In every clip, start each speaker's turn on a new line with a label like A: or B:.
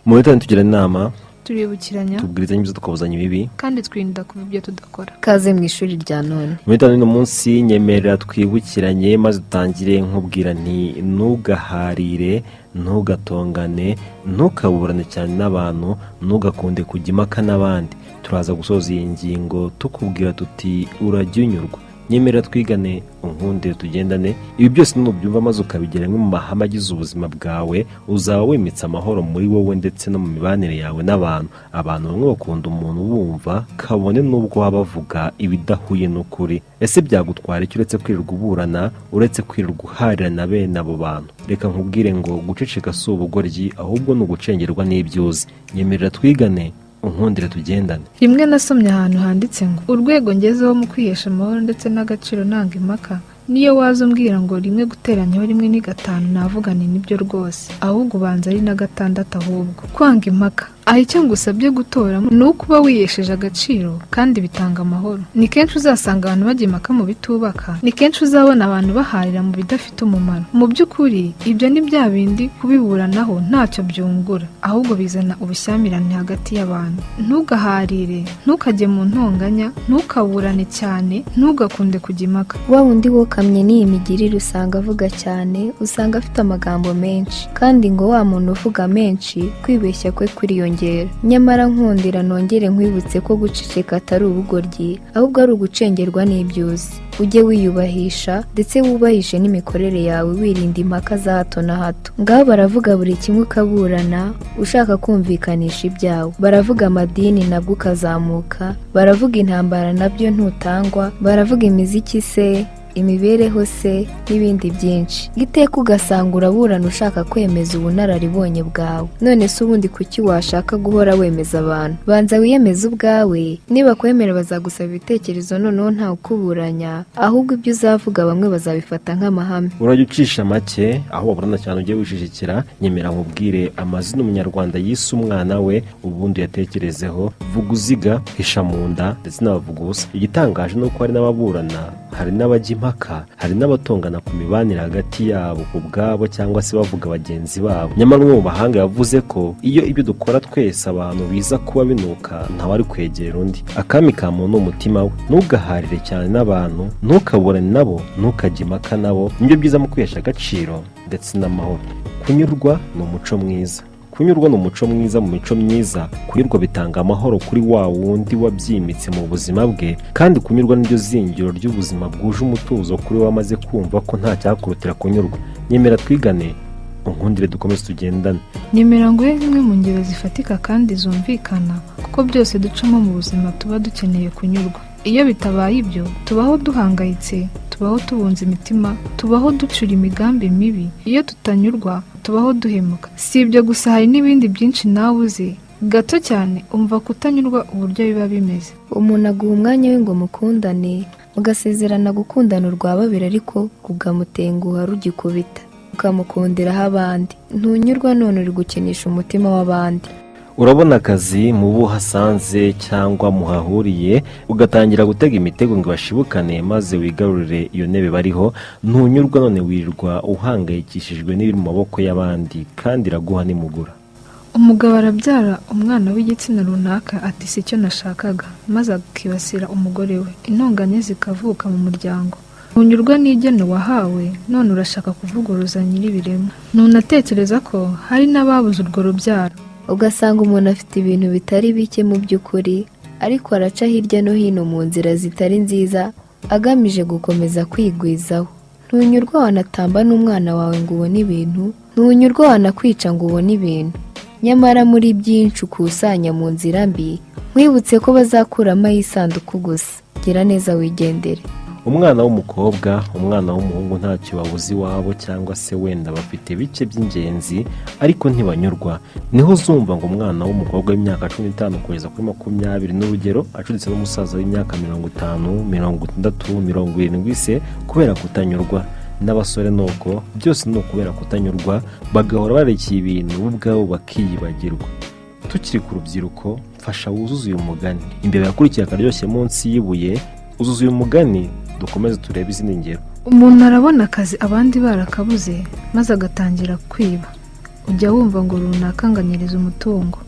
A: Mu bitanye tugira inama,
B: turibukiranya,
A: tubwirizanya ibyo tukabuzanya ibibi,
B: kandi twirinda kuba ibyo tudakora.
C: Kaze mu ishuri rya none.
A: Mu bitanye uno munsi nyemerera twibukiranye maze dutangire nkubwira nti ntugaharire, ntugatongane, ntukaburane cyane n'abantu, ntugakunde kujya impaka n'abandi. Turaza gusoza iyi ngingo tukubwira tuti urajya unyurwa. Nyemerera twigane, unkundire tugendane. Ibi byose nubyumva maze ukabigera mu mahame agize ubuzima bwawe, uzaba wimitse amahoro muri wowe ndetse no mu mibanire yawe n'abantu. Abantu bamwe bakunda umuntu bumva kabone n'ubwo waba bavuga ibidahuye n'ukuri. Ese byagutwara iki uretse kwirirwa uburana, uretse kwirirwa uharira na bene abo bantu? Reka nkubwire ngo guceceka si ubugoryi, ahubwo ni ugucengerwa n'ibyuzi. Nyemerera twigane, unkundire tugendane.
B: Rimwe nasomye ahantu handitse ngo urwego ngezeho mu kwihesha amahoro ndetse n'agaciro nanga impaka, niyo waza umbwira ngo rimwe guteranyaho rimwe ni 5 navuga ni nibyo rwose, ahubwo ubanza ari na 6 ahubwo. Kwanga impaka, aho icyo ngusabye gutora ni ukuba wiyesheje agaciro kandi bitanga amahoro. Ni kenshi uzasanga abantu bajya impaka mu bitubaka, ni kenshi uzabona abantu baharira mu bidafite umumaro. Mu by'ukuri ibyo ni bya bindi kubiburanaho ntacyo byungura, ahubwo bizana ubushyamirane hagati y'abantu. Ntugaharire, ntukajye mu ntonganya, ntukaburane cyane, ntugakunde kujya impaka.
C: Wa wundi wokamye n'iyi migirire usanga avuga cyane, usanga afite amagambo menshi, kandi ngo wa muntu uvuga menshi kwibeshya kwe kuriyongera. Nyamara nkundira nongere nkwibutse ko guceceka atari ubugoryi, ahubwo ari ugucengerwa n'ibyuzi. Ujye wiyubahisha ndetse wubahishe n'imikorere yawe, wirinda impaka za hato na hato. Ngaho baravuga buri kimwe ukaburana ushaka kumvikanisha ibyawe, baravuga amadini nabwo ukazamuka, baravuga intambara nabyo ntutangwa, baravuga imiziki se, imibereho se n'ibindi byinshi. Giteka ugasanga uraburana ushaka kwemeza ubunararibonye bwawe. None se ubundi kuki washaka guhora wemeza abantu? Banza wiyemeze ubwawe, niba kwemera bazagusaba ibitekerezo noneho nta ukuburanya, ahubwo ibyo uzavuga bamwe bazabifata nk'amahame.
A: Urajya ucisha make, aho waburana cyane ujye wishishikira. Nyemera nkubwire amazina umunyarwanda yise umwana we, ubundi yatekerezeho. Vuga uziga, hisha mu nda ndetse n'abavuga ubusa. Igitangaje ni uko hari n'ababurana, hari n'abajya impaka, hari n'abatongana ku mibanire hagati yabo ku bwabo cyangwa se bavuga bagenzi babo. Nyamara umwe mu bahanga yavuze ko iyo ibyo dukora twese abantu biza kuba binuka, ntawari kwegera undi. Akami ka muntu umutima we. Ntugaharire cyane n'abantu, ntukaburane nabo, ntukajye impaka nabo. Nibyo byiza mu kwihesha agaciro ndetse n'amahoro. Kunyurwa ni umuco mwiza. Kunyurwa ni umuco mwiza mu mico myiza. Kunyurwa bitanga amahoro kuri wa wundi wabyimitse mu buzima bwe, kandi kunyurwa niryo zingiro ry'ubuzima bwuje umutuzo kuri we wamaze kumva ko nta cyakurutira kunyurwa. Nyemera twigane, unkundire dukomeze tugendane.
B: Nyemera nguhe zimwe mu ngero zifatika kandi zumvikana, kuko byose ducamo mu buzima tuba dukeneye kunyurwa. Iyo bitabaye ibyo, tubaho duhangayitse, tubaho tubunze imitima, tubaho ducura imigambi mibi. Iyo tutanyurwa, tubaho duhemuka. Si ibyo gusa, hari n'ibindi byinshi nawe uzi gato cyane umva kutanyurwa uburyo biba bimeze.
C: Umuntu aguha umwanya we ngo mukundane, mugasezerana gukundana urwa babiri, ariko ukamutenguha rugikubita, ukamukundiraho abandi. Ntunyurwa none uri gukinisha umutima w'abandi.
A: Urabona akazi mu bo hasanze cyangwa muhahuriye, ugatangira gutega imitego ngo bashibukane maze wigarurire iyo ntebe bariho. Ntunyurwa none wirirwa uhangayikishijwe n'ibiri mu maboko y'abandi, kandi iraguha nimugura.
B: Umugabo arabyara umwana w'igitsina runaka ati si cyo nashakaga, maze akibasira umugore we, intonganya zikavuka mu muryango. Ntunyurwa n'igeno wahawe, none urashaka kuvuguruza nyir'ibiremwa. Ntunatekereza ko hari n'ababuze urwo rubyaro.
C: Ugasanga umuntu afite ibintu bitari bike mu by'ukuri, ariko araca hirya no hino mu nzira zitari nziza agamije gukomeza kwigwizaho. Ntunyurwa wanatamba n'umwana wawe ngo ubone ibintu, ntunyurwa wanakwica ngo ubone ibintu. Nyamara muri byinshi ukusanya mu nzira mbi, nkwibutse ko bazakuramo ay'isanduku gusa. Gira neza wigendere.
A: Umwana w'umukobwa, umwana w'umuhungu ntacyo babuze iwabo, cyangwa se wenda bafite bike by'ingenzi ariko ntibanyurwa. Niho zumva ngo umwana w'umukobwa w'imyaka 15 kugeza kuri 20 n'urugero acuditse n'umusaza w'imyaka 50, 60, 70 se kubera kutanyurwa. N'abasore nuko byose no kubera kutanyurwa, bagahora barekeye ibintu ubwabo bakiyibagirwa. Tukiri ku rubyiruko, mfasha wuzuze uyu mugani. Imbere yakurikiye akaryoshye munsi yibuye, uzuze uyu mugani dukomeze turebe izindi ngero.
B: Umuntu arabona akazi abandi barakabuze, maze agatangira kwiba. ujya wumva ngo runaka anganyiriza umutungo,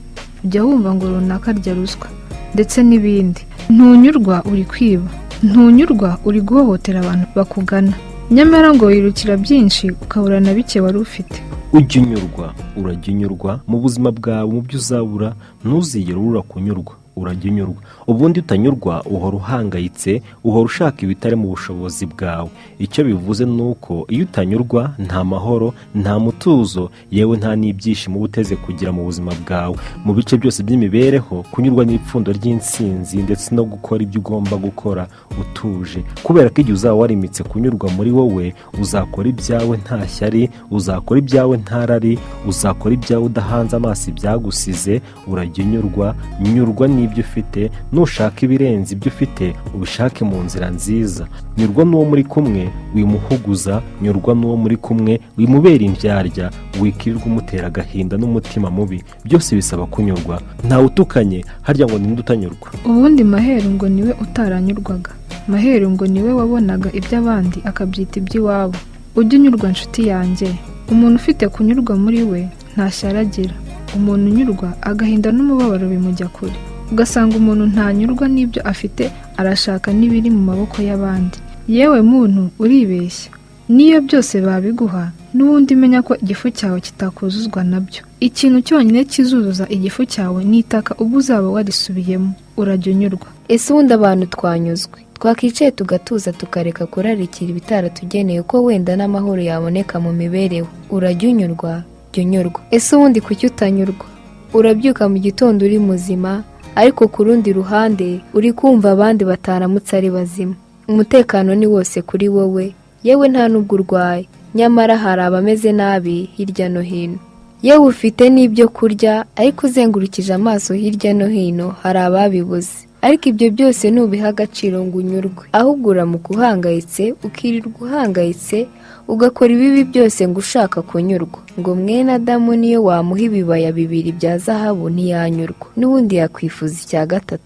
B: ujya wumva ngo runaka arya ruswa ndetse n'ibindi. Ntunyurwa uri kwiba, ntunyurwa uri guhohotera abantu bakugana, nyamara ngo wirukira byinshi ukabura na bike wari ufite.
A: Ujya unyurwa, urajya unyurwa mu buzima bwawe, mu byo uzabura ntuzigere ubura kunyurwa, urajya unyurwa. Ubundi utanyurwa uhora uhangayitse, uhora ushaka ibitari mu bushobozi bwawe. Icyo bivuze ni uko iyo utanyurwa nta mahoro, nta mutuzo, yewe nta n'ibyishimo uba uteze kugira mu buzima bwawe. Mu bice byose by'imibereho, kunyurwa n'ipfundo ry'intsinzi ndetse no gukora ibyo ugomba gukora utuje, kubera ko igihe uzaba warimitse kunyurwa muri wowe, uzakora ibyawe nta shyari, uzakora ibyawe nta rari, uzakora ibyawe udahanze amaso ibyagusize. Urajya unyurwa, nyurwa n'ibyo ufite, nushaka ibirenze ibyo ufite ubishake mu nzira nziza. Nyurwa n'uwo muri kumwe, wimuhuguza, nyurwa n'uwo muri kumwe, wimubera indyarya, wikirirwa umutera agahinda n'umutima mubi. Byose bisaba kunyurwa. Ntawe utukanye harya ngo ninde utanyurwa.
B: Ubundi Maheru ngo niwe utaranyurwaga, Maheru ngo niwe wabonaga iby'abandi akabyita iby'iwabo. Ujya unyurwa nshuti yanjye, umuntu ufite kunyurwa muri we nta shyari agira. Umuntu unyurwa agahinda n'umubabaro bimujya kure, ugasanga umuntu ntanyurwa n'ibyo afite, arashaka n'ibiri mu maboko y'abandi. Yewe muntu uribeshya, niyo byose babiguha n'ubundi menya ko igifu cyawe kitakuzuzwa nabyo. Ikintu cyonyine kizuzuza igifu cyawe ni itaka ubwo uzaba warisubiyemo. Urajya unyurwa.
C: Ese ubundi abantu twanyuzwe twakicaye tugatuza tukareka kurarikira ibitaratugeneye ko wenda n'amahoro yaboneka mu mibereho? Urajya unyurwa, jya unyurwa. Ese ubundi kuki utanyurwa? Urabyuka mu gitondo uri muzima, ariko ku rundi ruhande uri kumva abandi bataramutse ari bazima. Umutekano ni wose kuri wowe, yewe nta nubwo urwaye, nyamara hari abameze nabi hirya no hino. Yewe ufite n'ibyo kurya, ariko uzengurukije amaso hirya no hino hari ababibuze. Ariko ibyo byose nubiha agaciro ngo unyurwe, ahubwo uramuka uhangayitse, ukirirwa uhangayitse, ugakora ibibi byose ngo ushaka kunyurwa. Ngo mwene Adamu niyo wamuha ibibaya 2 bya zahabu ntiyanyurwa, n'ubundi yakwifuza icya 3.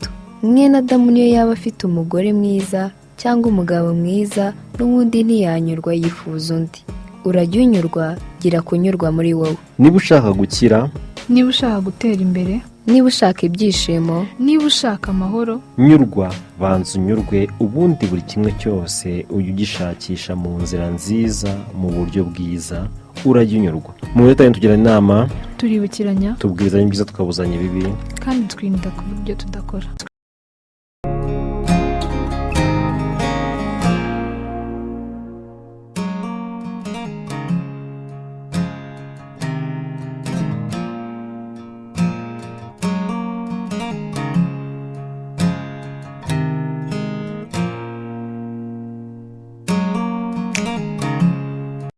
C: Mwene Adamu niyo yaba afite umugore mwiza cyangwa umugabo mwiza, n'ubundi ntiyanyurwa, yifuza undi. Urajya unyurwa, gira kunyurwa muri wowe.
A: Niba ushaka gukira,
B: niba ushaka gutera imbere,
C: niba ushaka ibyishimo,
B: niba ushaka amahoro,
A: nyurwa, banza unyurwe. Ubundi buri kimwe cyose ujye ugishakisha mu nzira nziza, mu buryo bwiza. Urajya unyurwa. Mu leta tugira inama,
B: turibukiranya,
A: tubwirizanya ibyiza tukabuzanya ibibi,
B: kandi twirinda ku buryo tudakora.